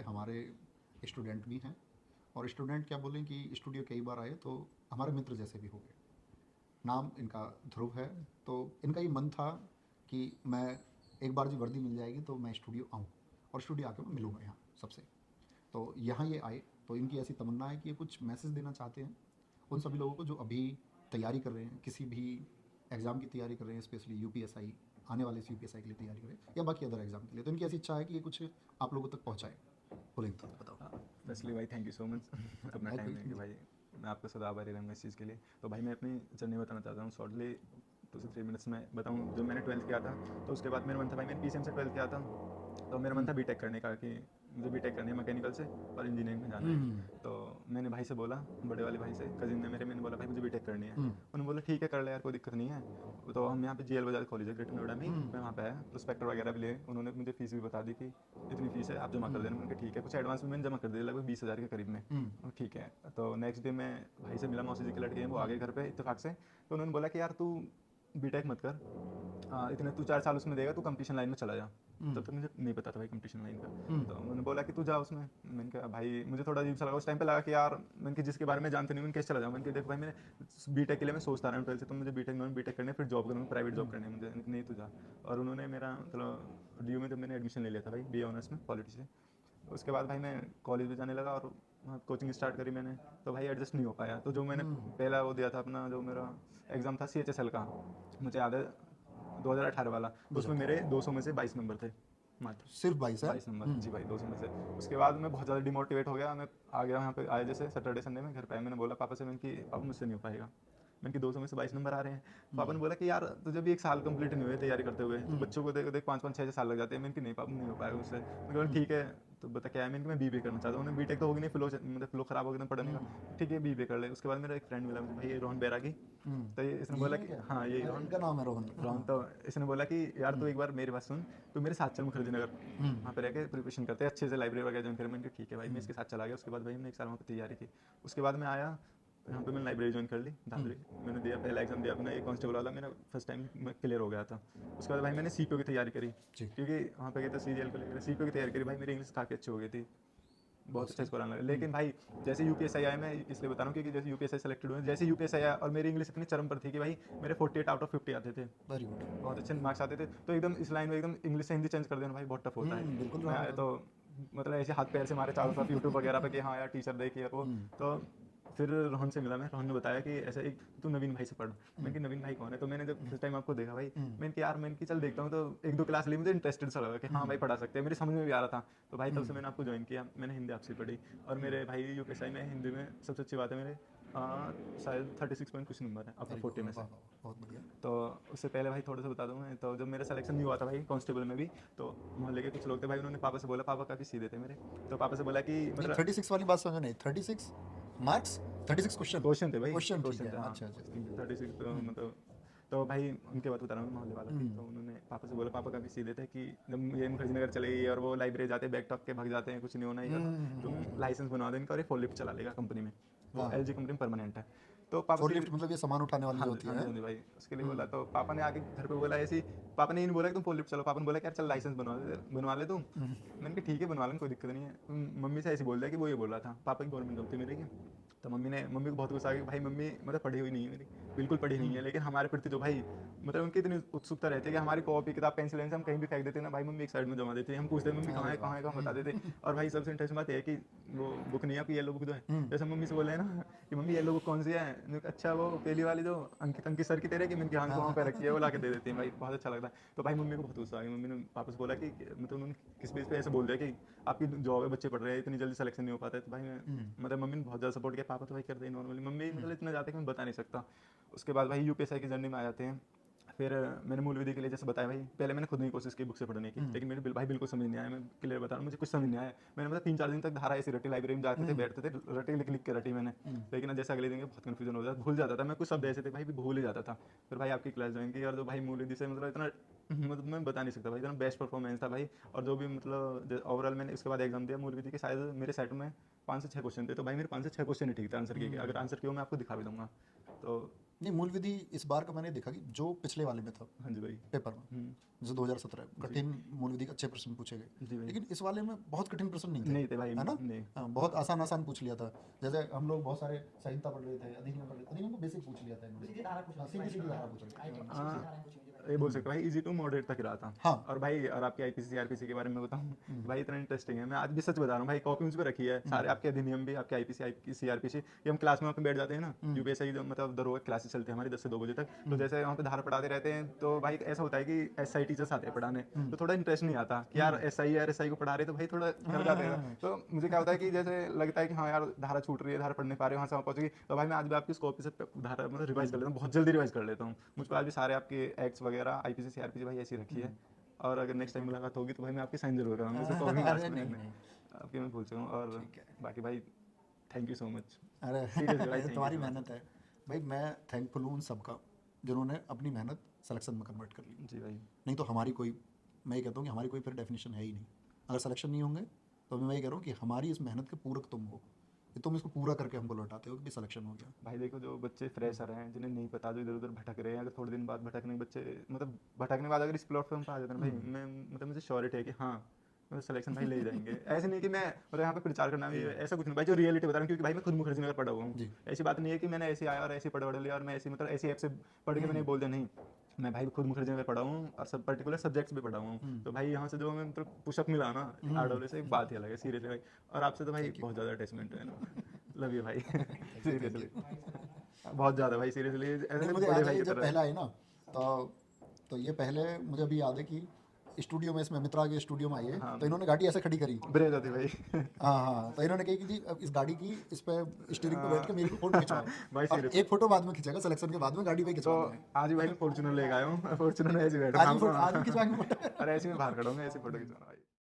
हमारे स्टूडेंट भी हैं, और स्टूडेंट क्या बोलें कि स्टूडियो कई बार आए तो हमारे मित्र जैसे भी हो गए। नाम इनका ध्रुव है। तो इनका ये मन था कि मैं एक बार जो वर्दी मिल जाएगी तो मैं स्टूडियो आऊँ और स्टूडियो आके मैं मिलूँगा यहाँ सबसे। तो यहाँ ये आए तो इनकी ऐसी तमन्ना है कि ये कुछ मैसेज देना चाहते हैं उन सभी लोगों को जो अभी तैयारी कर रहे हैं, किसी भी एग्ज़ाम की तैयारी कर रहे हैं, स्पेशली यूपीएसआई, आने वाले इस यूपीएसआई के लिए तैयारी कर रहे हैं या बाकी अदर एग्ज़ाम के लिए। तो इनकी ऐसी इच्छा है कि ये कुछ आप लोगों तक पहुँचाए। बोलेंगे तो बताओ। फर्स्टली भाई थैंक यू सो मच अपना टाइम देने के भाई, मैं आपका सदा आभारी रहूँगा इस चीज़ के लिए। तो भाई मैं अपनी जर्नी बताना चाहता हूँ शॉर्टली 2 से 3 मिनट्स में बताऊँ। जब मैंने 12th किया था तो उसके बाद मेरा मन था भाई, मैंने पीसीएम से 12th किया था, तो मेरा मन था बीटेक करने का कि मुझे बीटेक करनी है मैकेनिकल से और इंजीनियरिंग में जाना है। तो मैंने भाई से बोला, बड़े वाले भाई से, कजिन ने मेरे, मैंने बोला भाई मुझे बीटेक करनी है। उन्होंने बोला ठीक है कर ले यार, कोई दिक्कत नहीं है। तो हम यहाँ पे जीएल बजाज कॉलेज है ग्रेटर नोएडा में, मैं वहाँ पे आया, प्रोस्पेक्टर वगैरह भी लिए। उन्होंने मुझे फीस भी बता दी कि इतनी फीस है आप जमा कर देना। मैंने कहा ठीक है, कुछ एडवांस में मैंने जमा कर दिया लगभग 20,000 के करीब में। ठीक है। तो नेक्स्ट डे मैं भाई से मिला, मौसी जी के लड़के हैं वो आ गए घर पे इत्तेफाक से। तो उन्होंने बोला कि यार तू बीटेक मत कर, इतने तू 4 साल उसमें देगा, तू कंपटीशन लाइन में चला जा। तब तक मुझे नहीं पता था भाई कंपटीशन लाइन का। तो उन्होंने बोला कि तू जा उसमें। मैंने कहा भाई मुझे थोड़ा अजीब सा लगा उस टाइम पे, लगा कि यार मैंने कि जिसके बारे में जानते नहीं, मैंने कैसे चला जाऊँ। मैंने कहा देख भाई, मैंने बीटेक के लिए मैं सोचता रहा हूँ 12th से, तो मुझे बीटेक करने फिर जॉब करूँगा, प्राइवेट जॉब करनी है मुझे। नहीं तू जा। और उन्होंने मेरा मतलब डी में जब मैंने एडमिशन ले लिया था भाई BA ऑनर्स में पॉलिटी से, उसके बाद भाई मैं कॉलेज भी जाने लगा और वहाँ कोचिंग स्टार्ट करी मैंने। तो भाई एडजस्ट नहीं हो पाया। तो जो मैंने पहला वो दिया था अपना, जो मेरा एग्ज़ाम था CHSL का, मुझे याद है 2018 वाला, तो उसमें मेरे 200 में से 22 नंबर थे मात्र। सिर्फ 22 है। 22 नंबर जी भाई, 200 में से। उसके बाद मैं बहुत ज़्यादा डिमोटिवेट हो गया। मैं आ गया यहाँ पे, आया जैसे सैटरडे संडे में घर पे आया, मैंने बोला पापा से, मैंने कि पापा मुझसे नहीं हो पाएगा। मैंने कि 200 में से 22 नंबर आ रहे हैं। पापा ने बोला कि यार तुझे भी 1 साल कंप्लीट नहीं हुए तैयारी करते हुए, तो बच्चों को देख देख 5-5 6 साल लग जाते हैं। मैंने कि नहीं पापा नहीं हो पाएगा मुझसे। मैंने बोला ठीक है तो बता क्या है। मैंने कि मैं BBA करना चाहता हूँ। उन्हें बीटेक तो होगी नहीं, मतलब फ्लो खराब हो गया पढ़ने का। ठीक है BBA कर ले। उसके बाद मेरा एक फ्रेंड मिला मुझे भाई, ये रोहन बैरागी। तो ये इसने बोला कि हाँ यही रोहन, इनका नाम है रोहन। रोहन। तो इसने बोला कि यार तू एक बार मेरी बात सुन, तू मेरे साथ चल मुखर्जी नगर, वहाँ पे रह के प्रिपरेशन करते हैं अच्छे से, लाइब्रेरी वगैरह ज्वाइन कर। मैंने कहा ठीक है भाई। मैं इसके साथ चला गया। उसके बाद भाई हमने 1 साल वहाँ पे तैयारी की। उसके बाद मैं आया यहाँ पे, मैंने लाइब्रेरी ज्वाइन कर ली दादरी। मैंने दिया पहला एग्जाम दिया अपना, एक कांस्टेबल वाला मेरा फर्स्ट टाइम में क्लियर हो गया था। उसके बाद भाई मैंने CPO की तैयारी करी, क्योंकि वहाँ पे गया था सीरियल को लेकर। CPO की तैयारी करी भाई, मेरी इंग्लिश काफ़ी अच्छी हो गई थी, बहुत अच्छा स्कोर आने लगा। लेकिन भाई जैसे यूपीएसआई आया, मैं इसलिए बता रहा हूँ क्योंकि जैसे यूपीएसआई सेलेक्टेड हुए, जैसे यूपीएसआई आया और मेरी इंग्लिश इतनी चरम पर थी कि भाई मेरे 48 आउट ऑफ 50 आते थे, वेरी गुड। बहुत अच्छे मार्क्स आते थे। तो एकदम इस लाइन में एकदम इंग्लिश से हिंदी चेंज कर देना भाई बहुत टफ होता है। बिल्कुल मैं आया तो मतलब ऐसे हाथ पैर से मारे चारों तरफ यूट्यूब वगैरह पे कि हाँ यार टीचर देखिए वो। तो फिर रोहन से मिला मैं, रोहन ने बताया कि ऐसा एक तू नवीन भाई से पढ़। मैंने कि नवीन भाई कौन है। तो मैंने जब फर्स्ट टाइम आपको देखा भाई, मैंने कि यार, मैंने कि चल देखता हूँ। तो 1-2 क्लास ली, मुझे इंटरेस्टेड सा लगा कि हाँ भाई पढ़ा सकते हैं, मेरी समझ में भी आ रहा था। तो भाई तब से मैंने आपको ज्वाइन किया, मैंने हिंदी आपसे पढ़ी। और मेरे भाई यूपीएसआई में हिंदी में सबसे अच्छी बात है मेरे शायद 36 पॉइंट कुछ नंबर है अपने 40 में से। बहुत बढ़िया। तो उससे पहले भाई थोड़ा सा बता दूँ मैं, तो जब मेरा सिलेक्शन नहीं हुआ था भाई कांस्टेबल में भी, तो मोहल्ले के कुछ लोग थे भाई, उन्होंने पापा से बोला, पापा काफ़ी सीधे थे मेरे, तो पापा से बोला कि मतलब 36 वाली बात समझ नहीं। 36 मार्क्स, 36 क्वेश्चन। क्वेश्चन थे भाई, क्वेश्चन ठीक क्वेश्चन है। थे हाँ। अच्छा अच्छा। 36 तो मतलब, तो भाई उनके बात बता रहा हूँ मोहल्ले वालों की। तो उन्होंने पापा से बोला, पापा काफ़ी सीधे थे कि जब ये मुखर्जी नगर चले गई और वो लाइब्रेरी जाते बैग टॉक के भाग जाते हैं, कुछ नहीं होना यार, तुम लाइसेंस बनवा दो इनका और ये फोर लिफ्ट चला लेगा कंपनी में, वो LG कंपनी में परमानेंट है। तो पापा फोर से, लिफ्ट मतलब ये सामान उठाने वाली हाँ जो जी होती हाँ है। जी हाँ जी भाई, उसके लिए बोला। तो पापा ने आके घर पे बोला ऐसी, पापा ने ये नहीं बोला कि तुम फोर लिफ्ट चलो, पापा ने बोला कि यार चल लाइसेंस बनवा ले तुम। मैंने कहा ठीक है बनवा लें, कोई दिक्कत नहीं है। मम्मी से ऐसे बोल दिया कि वो ये बोल रहा था, पापा की गवर्नमेंट जॉब थी मेरे की। तो मम्मी को बहुत गुस्सा आ गया, भाई मम्मी मतलब पढ़ी हुई नहीं है मेरी, बिल्कुल पढ़ी नहीं है, लेकिन हमारे प्रति जो भाई मतलब उनकी इतनी उत्सुकता रहती है कि हमारी कॉपी किताब पेंसिल हम कहीं भी फेंक देते ना भाई, मम्मी एक साइड में जमा देती है। हम पूछते हैं मम्मी कहाँ है कहाँ है कहाँ, बता देते। और भाई सबसे इंटरेस्टिंग बात यह है कि वो बुक नहीं है आपकी येलो बुक जो है, जैसे मम्मी से बोले हैं ना कि मम्मी येलो बुक कौन सी है, अच्छा वो पहली वाली जो अंकित सर की तेरे की, मैंने हाँ वहाँ पे रखी है, वो ला के दे देती है भाई, बहुत अच्छा लगता है। तो भाई मम्मी को बहुत गुस्सा आ गया। मम्मी ने वापस बोला कि मतलब उन्होंने किस बेस पे ऐसे बोल दिया कि आपकी जॉब है, बच्चे पढ़ रहे हैं, इतनी जल्दी सिलेक्शन नहीं हो पाता है। तो भाई मतलब मम्मी ने बहुत ज़्यादा सपोर्ट किया, पापा तो भाई करते हैं नॉर्मली, मम्मी मतलब इतना ज़्यादा कि मैं बता नहीं सकता। उसके बाद भाई यूपीएसआई की जर्नी में आ जाते हैं। फिर मैंने मूल विधि के लिए जैसे बताया भाई, पहले मैंने खुद नहीं कोशिश की बुक से पढ़ने की, लेकिन मेरे भाई बिल्कुल समझ नहीं आया। मैं क्लियर बता रहा हूँ, मुझे कुछ समझ नहीं आया। मैंने मतलब 3-4 दिन तक धारा ऐसी रटी, लाइब्रेरी में जाते थे, बैठते थे, रटी लिख लिख के रटी मैंने। लेकिन जैसे अगले दिन बहुत कन्फ्यूजन हो जाता, भूल जाता था मैं, कुछ शब्द ऐसे थे भाई भी भूल ही जाता था। फिर भाई आपकी क्लास ज्वाइन की, और जो भाई मूल विधि से मतलब इतना मतलब मैं बता नहीं सकता भाई, इतना बेस्ट परफॉर्मेंस था भाई। और जो भी मतलब ओवरऑल मैंने उसके बाद एग्जाम दिया मूल विधि के, शायद मेरे सेट में 5 से 6 क्वेश्चन थे, तो भाई मेरे 5 से 6 क्वेश्चन ही ठीक थे आंसर किए, अगर आंसर किया मैं आपको दिखा भी दूंगा। तो नहीं, मूल विधि इस बार का मैंने देखा कि जो पिछले वाले में था हाँ जी भाई। पेपर में, जैसे 2017 कठिन मूल विधि के अच्छे प्रश्न पूछे गए, जी भाई। लेकिन इस वाले में बहुत कठिन प्रश्न नहीं थे, नहीं थे भाई, है ना? नहीं। हाँ, बहुत आसान आसान पूछ लिया था। जैसे हम लोग बहुत सारे संहिता पढ़ रहे थे, अधिनियम पढ़ रहे थे, अधिनियम को बेसिक पूछ लिया था इन्होंने। सीधी सीधी धारा पूछ रहे थे। ये बोल सकते हो भाई, इजी टू मॉडरेट तक रहा था। हाँ। और भाई, और आपकी आईपीसी सीआरपीसी के बारे में बताऊं भाई, इतना इंटरेस्टिंग है, मैं आज भी सच बता रहा हूँ भाई, कॉपी मुझ पे रखी है सारे आपके अधिनियम भी, आपके आईपीसी सीआरपीसी। ये हम क्लास में वहाँ पे बैठ जाते हैं ना, यूपीएससी मतलब दरोगा क्लासेस चलते हैं हमारी 10 से 2 बजे तक, तो जैसे वहाँ पे धारा पढ़ाते रहते हैं, तो भाई ऐसा होता है कि एसआई टीचर्स आते हैं पढ़ाने, तो थोड़ा इंटरेस्ट नहीं आता कि यार एसआई को पढ़ा रहे, तो भाई थोड़ा डर जाते हैं। तो मुझे क्या होता है कि जैसे लगता है कि हाँ यार धारा छूट रही है, धारा पढ़ नहीं पा रहे, वहाँ से वहाँ पहुँचेगी, तो भाई मैं आज भी आपकी कॉपी से धारा मतलब रिवाइज कर लेता हूँ, बहुत जल्दी रिवाइज कर लेता हूँ। मुझ पर आज भी सारे आपके एक्ट्स वगैरह आईपीसी सीआरपीसी भाई ऐसी रखी है, और अगर नेक्स्ट टाइम मुलाकात होगी तो भाई मैं आपकी साइन जरूर कराऊंगा, तो कॉपी लास्ट में नहीं आपकी मैं भूल चुका हूँ। और बाकी भाई थैंक यू सो मच। अरे Seriously भाई, thank you तुम्हारी so much। मेहनत है भाई, मैं थैंकफुल हूँ उन सबका जिन्होंने अपनी मेहनत सिलेक्शन में कन्वर्ट कर ली। जी भाई। नहीं तो हमारी कोई, मैं ये कहता हूँ कि हमारी कोई फिर डेफिनेशन है ही नहीं। अगर सिलेक्शन नहीं होंगे तो मैं ये कह रहा हूँ कि हमारी इस मेहनत के पूरक तुम हो, कि तुम इसको पूरा करके हमको लौटाते हो कि सिलेक्शन हो गया। भाई देखो, जो बच्चे फ्रेशर हैं, जिन्हें नहीं पता, जो इधर उधर भटक रहे हैं, अगर थोड़े दिन बाद भटकने के बच्चे मतलब भटकने के बाद अगर इस प्लेटफॉर्म पर आ जाते हैं ना भाई, मैं मतलब मुझे श्योरिटी है कि हाँ मतलब सिलेक्शन भाई ले ही जाएंगे। ऐसे नहीं कि मैं मतलब यहाँ पे प्रचार करना भी ऐसा कुछ नहीं भाई, जो रियलिटी बता रहा हूँ, क्योंकि भाई मैं खुद मुखर्जी नगर पढ़ा हुआ हूँ। जी। ऐसी बात नहीं है कि मैंने ऐसे आया और ऐसे पढ़ लिया और मैं ऐसी मतलब ऐसी ऐप से पढ़ के मैंने बोल दिया, नहीं। मैं भाई खुद मुखर्जी नगर पढ़ा हूँ और सब पर्टिकुलर सब्जेक्ट्स भी पढ़ा हूँ, तो भाई यहाँ से जो मैं मतलब पुशअप मिला ना आरडब्ल्यू से, एक बात ही अलग है सीरियसली भाई। और आपसे तो भाई बहुत ज़्यादा अटैचमेंट है ना, लव यू भाई सीरियसली बहुत ज़्यादा भाई, सीरियसली ऐसे नहीं, मुझे बड़े याद भाई है की जब तरह। पहला है ना, तो ये पहले मुझे अभी याद है कि स्टूडियो में, इसमें मित्रा के स्टूडियो में आई है, तो इन्होंने गाड़ी ऐसे खड़ी करी। ब्रेक होती भाई हाँ हाँ, तो इन्होंने कही कि जी अब इस गाड़ी की इस पे स्टीयरिंग पे बैठ के मेरी फोटो खिंचवाओ। भाई और एक फोटो बाद में खिंचेगा, सिलेक्शन के बाद में गाड़ी पे तो खिंचवाना है। आज ही भाई मैं फॉर्च्यूनर लेके आया हूँ, फॉर्च्यूनर में ऐसे बैठा आज भी हूँ खिंचवाएंगे फोटो। और ऐसे में बाहर खड़ा हूँ, ऐसे फोटो खिंचवाना भाई।